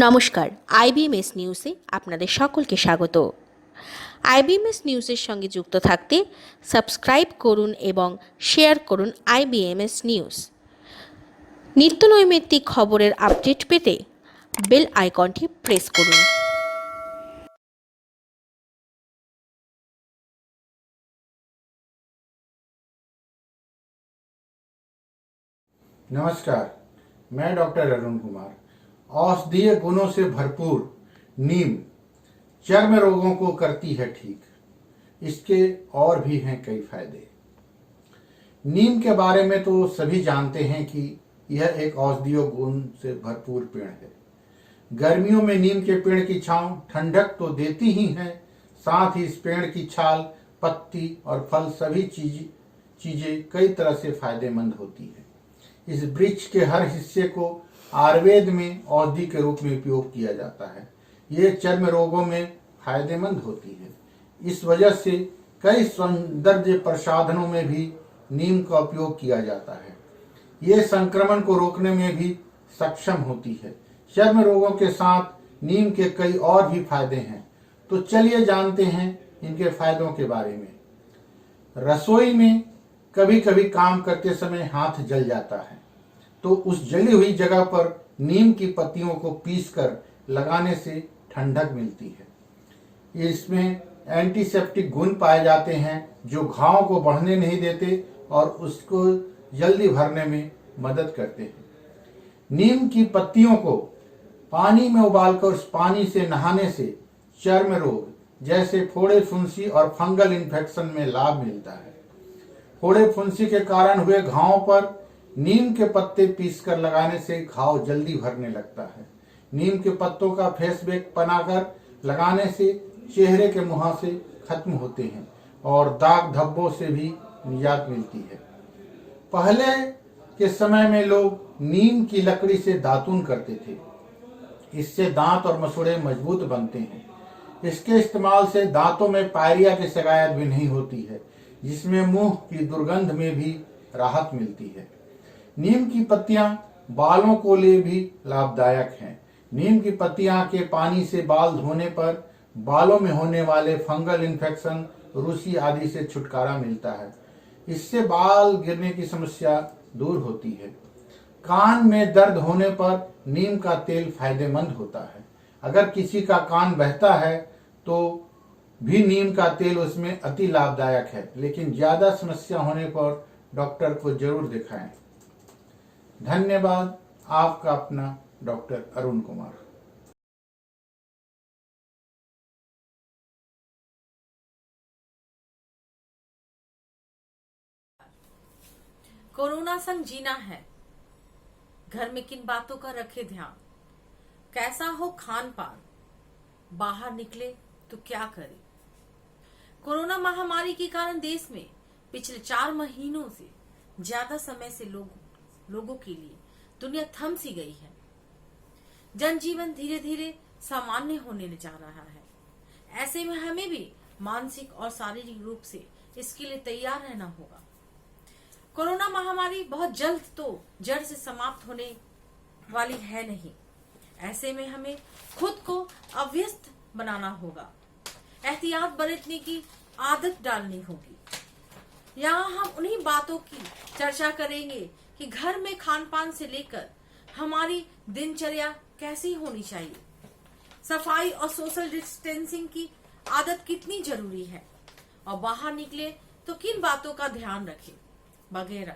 নমস্কার, আইবিএমএস নিউজে আপনাদের সকলকে স্বাগত। আইবিএমএস নিউজের সঙ্গে যুক্ত থাকতে সাবস্ক্রাইব করুন এবং শেয়ার করুন আইবিএমএস নিউজ। নিত্য নৈমিত্তিক খবরের আপডেট পেতে বেল আইকনটি প্রেস করুন। नमस्कार, मैं डॉक्टर अरुण कुमार। औषधीय गुणों से भरपूर नीम चर्म रोगों को करती है ठीक। इसके और भी हैं कई फायदे। नीम के बारे में तो सभी जानते हैं कि यह एक औषधीय गुण से भरपूर पेड़ है। गर्मियों में नीम के पेड़ की छांव ठंडक तो देती ही है, साथ ही इस पेड़ की छाल, पत्ती और फल सभी चीजें कई तरह से फायदेमंद होती है। इस वृक्ष के हर हिस्से को आयुर्वेद में औषधि के रूप में उपयोग किया जाता है। ये चर्म रोगों में फायदेमंद होती है। इस वजह से कई सौंदर्य प्रसाधनों में भी नीम का उपयोग किया जाता है। ये संक्रमण को रोकने में भी सक्षम होती है। चर्म रोगों के साथ नीम के कई और भी फायदे हैं, तो चलिए जानते हैं इनके फायदों के बारे में। रसोई में कभी कभी काम करते समय हाथ जल जाता है, तो उस जली हुई जगह पर नीम की पत्तियों को पीसकर लगाने से ठंडक मिलती है। इसमें एंटीसेप्टिक गुण पाए जाते हैं जो घाव को बढ़ने नहीं देते और उसको जल्दी भरने में मदद करते हैं। नीम की पत्तियों को पानी में उबालकर उस पानी से नहाने से चर्म रोग जैसे फोड़े फुंसी और फंगल इन्फेक्शन में लाभ मिलता है। फोड़े फुंसी के कारण हुए घाव पर नीम के पत्ते पीसकर लगाने से घाव जल्दी भरने लगता है। नीम के पत्तों का फेस पैक बनाकर लगाने से चेहरे के मुहासे खत्म होते हैं और दाग धब्बों से भी निजात मिलती है। पहले के समय में लोग नीम की लकड़ी से दातून करते थे। इससे दांत और मसूड़े मजबूत बनते हैं। इसके इस्तेमाल से दांतों में पायरिया की शिकायत भी नहीं होती है, जिसमें मुंह की दुर्गंध में भी राहत मिलती है। नीम की पत्तियां बालों को लिए भी लाभदायक हैं। नीम की पत्तियां के पानी से बाल धोने पर बालों में होने वाले फंगल इन्फेक्शन, रूसी आदि से छुटकारा मिलता है। इससे बाल गिरने की समस्या दूर होती है। कान में दर्द होने पर नीम का तेल फायदेमंद होता है। अगर किसी का कान बहता है तो भी नीम का तेल उसमें अति लाभदायक है, लेकिन ज्यादा समस्या होने पर डॉक्टर को जरूर दिखाएं। धन्यवाद। आपका अपना डॉक्टर अरुण कुमार। कोरोना संग जीना है, घर में किन बातों का रखे ध्यान, कैसा हो खान पान, बाहर निकले तो क्या करे। कोरोना महामारी के कारण देश में पिछले 4 महीनों से ज्यादा समय से लोगों के लिए दुनिया थम सी गई है। जनजीवन धीरे धीरे सामान्य होने जा रहा है। ऐसे में हमें भी मानसिक और शारीरिक रूप से इसके लिए तैयार रहना होगा। कोरोना महामारी बहुत जल्द तो जड़ से समाप्त होने वाली है नहीं। ऐसे में हमें खुद को अभ्यस्त बनाना होगा, एहतियात बरतने की आदत डालनी होगी। यहाँ हम उन्हीं बातों की चर्चा करेंगे कि घर में खान पान से लेकर हमारी दिनचर्या कैसी होनी चाहिए, सफाई और सोशल डिस्टेंसिंग की आदत कितनी जरूरी है, और बाहर निकले तो किन बातों का ध्यान रखें वगैरह।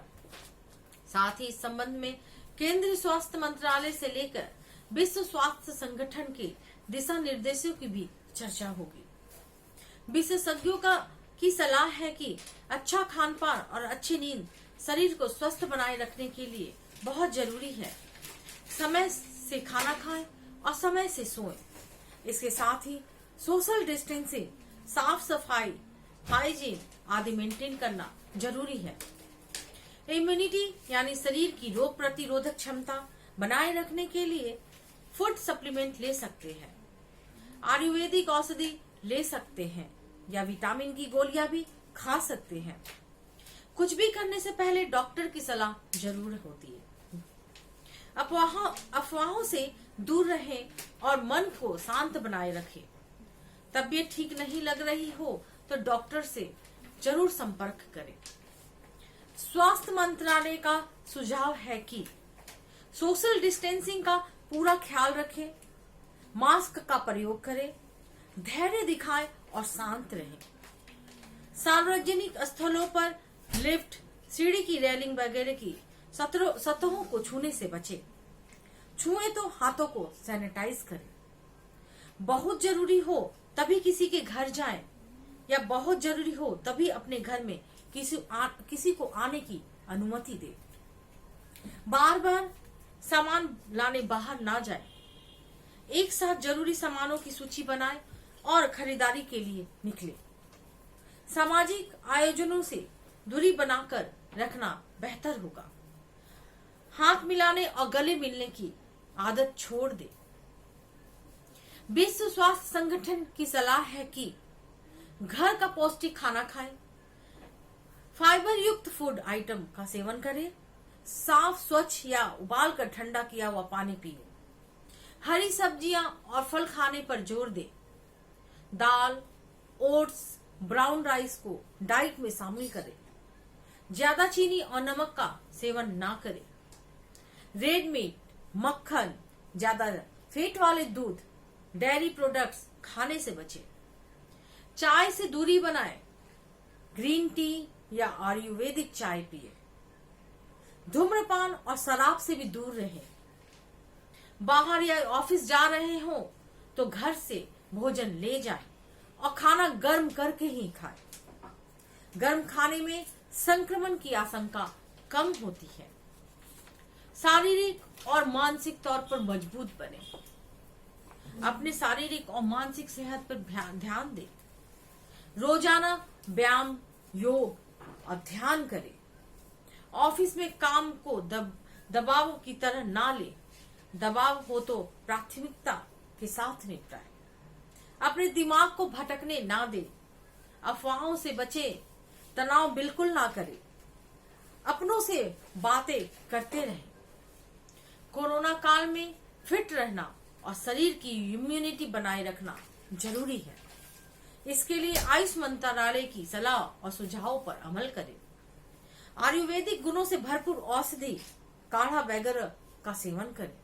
साथ ही इस संबंध में केंद्रीय स्वास्थ्य मंत्रालय से लेकर विश्व स्वास्थ्य संगठन के दिशा निर्देशों की भी चर्चा होगी। विशेषज्ञों की सलाह है कि अच्छा खान पान और अच्छी नींद शरीर को स्वस्थ बनाए रखने के लिए बहुत जरूरी है। समय से खाना खाएं और समय से सोएं। इसके साथ ही सोशल डिस्टेंसिंग, साफ सफाई, हाइजीन आदि मेंटेन करना जरूरी है। इम्यूनिटी यानी शरीर की रोग प्रतिरोधक क्षमता बनाए रखने के लिए फूड सप्लीमेंट ले सकते हैं, आयुर्वेदिक औषधि ले सकते हैं या विटामिन की गोलियां भी खा सकते हैं। कुछ भी करने से पहले डॉक्टर की सलाह जरूर होती है। अफवाहों से दूर रहें और मन को शांत बनाए रखें। तबीयत ठीक नहीं लग रही हो तो डॉक्टर से जरूर संपर्क करें। स्वास्थ्य मंत्रालय का सुझाव है कि सोशल डिस्टेंसिंग का पूरा ख्याल रखें, मास्क का प्रयोग करें, धैर्य दिखाएं और शांत रहें। सार्वजनिक स्थलों पर लिफ्ट, सीढ़ी की रेलिंग वगैरह की सतहों को छूने से बचें। छुए तो हाथों को सैनिटाइज करें। बहुत जरूरी हो तभी किसी के घर जाएं या बहुत जरूरी हो तभी अपने घर में किसी को आने की अनुमति दें। बार बार सामान लाने बाहर ना जाएं। एक साथ जरूरी सामानों की सूची बनाएं और खरीदारी के लिए निकलें। सामाजिक आयोजनों से दूरी बनाकर रखना बेहतर होगा। हाथ मिलाने और गले मिलने की आदत छोड़ दें। विश्व स्वास्थ्य संगठन की सलाह है कि घर का पौष्टिक खाना खाएं, फाइबर युक्त फूड आइटम का सेवन करें, साफ स्वच्छ या उबाल कर ठंडा किया हुआ पानी पिए, हरी सब्जियां और फल खाने पर जोर दें, दाल, ओट्स, ब्राउन राइस को डाइट में शामिल करें, ज्यादा चीनी और नमक का सेवन ना करें, रेड मीट, मक्खन, ज्यादा फैट वाले दूध, डेयरी प्रोडक्ट्स खाने से बचें, चाय से दूरी बनाएं, ग्रीन टी या आयुर्वेदिक चाय पिए, धूम्रपान और शराब से भी दूर रहें। बाहर या ऑफिस जा रहे हो तो घर से भोजन ले जाएं और खाना गर्म करके ही खाएं। गर्म खाने में संक्रमण की आशंका कम होती है। शारीरिक और मानसिक तौर पर मजबूत बने। अपने शारीरिक और मानसिक सेहत पर ध्यान दें। रोजाना व्यायाम, योग और ध्यान करें। ऑफिस में काम को दबाव की तरह ना ले। दबाव हो तो प्राथमिकता के साथ निपटाएं। अपने दिमाग को भटकने ना दे। अफवाहों से बचे। तनाव बिल्कुल ना करें। अपनों से बातें करते रहें। कोरोना काल में फिट रहना और शरीर की इम्यूनिटी बनाए रखना जरूरी है। इसके लिए आयुष मंत्रालय की सलाह और सुझावों पर अमल करें। आयुर्वेदिक गुणों से भरपूर औषधि, काढ़ा वगैरह का सेवन करें।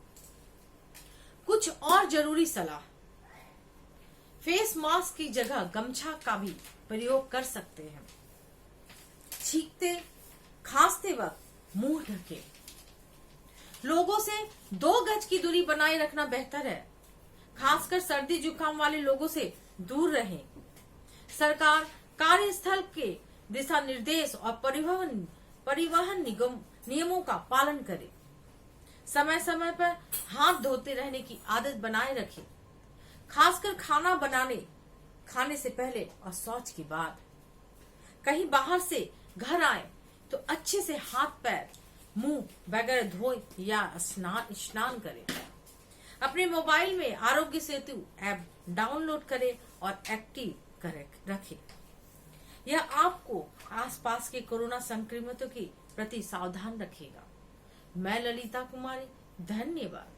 कुछ और जरूरी सलाह। फेस मास्क की जगह गमछा का भी प्रयोग कर सकते हैं। छींकते खांसते वक्त मुंह ढके। लोगों से 2 गज की दूरी बनाए रखना बेहतर है। खासकर सर्दी जुकाम वाले लोगों से दूर रहें। सरकार कार्यस्थल के दिशा निर्देश और परिवहन नियमों का पालन करे। समय समय पर हाथ धोते रहने की आदत बनाए रखें। खासकर खाने से पहले और शौच के बाद। कहीं बाहर से घर आए तो अच्छे से हाथ पैर मुंह वगैरह धोए या स्नान करें। अपने मोबाइल में आरोग्य सेतु ऐप डाउनलोड करें और एक्टिव रखें। यह आपको आसपास के कोरोना संक्रमितों के प्रति सावधान रखेगा। मैं ललिता कुमारी, धन्यवाद।